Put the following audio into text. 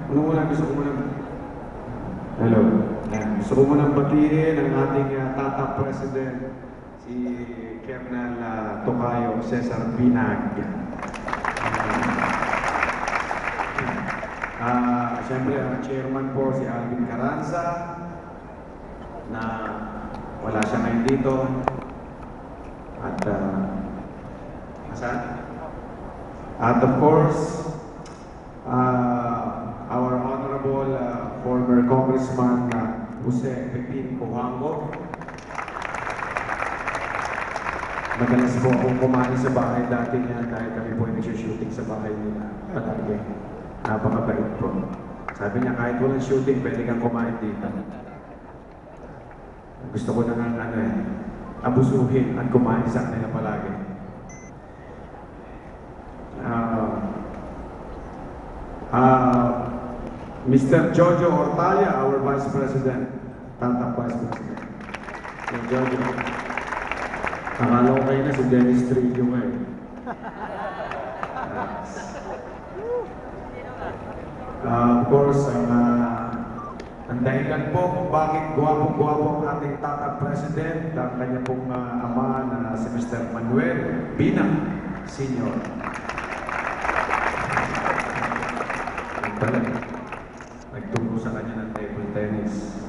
Una-una gusto ko munang hello. Gusto ko munang batiin ang ating Tata President, si Colonel Tocayo Cesar Binag. Siyempre, ang chairman po si Alvin Carranza, na wala siya ngayon dito. At, At of course, our honorable former Congressman Jose Pepin Cojuangco. Madalas po akong kumain sa bahay dati niya dahil kami po ay nag-shooting sa bahay nila. Palagi. Napakabait po. Sabi niya kahit walang shooting, pwede kang kumain dito. Gusto ko na nga abusuhin at kumain sa kanila palagi. Mr. Jojo Ortaya, our Vice President, Tata Vice President. Mr. Jojo. Akala ko kayo na si Dennis Trillo ngayon. Of course, ang dahilan po kung bakit guwapo-guwapo ang ating Tata President, ang kanya pong ama na si Mr. Manuel Binag Sr. Nagturo sa kanya ng table tennis.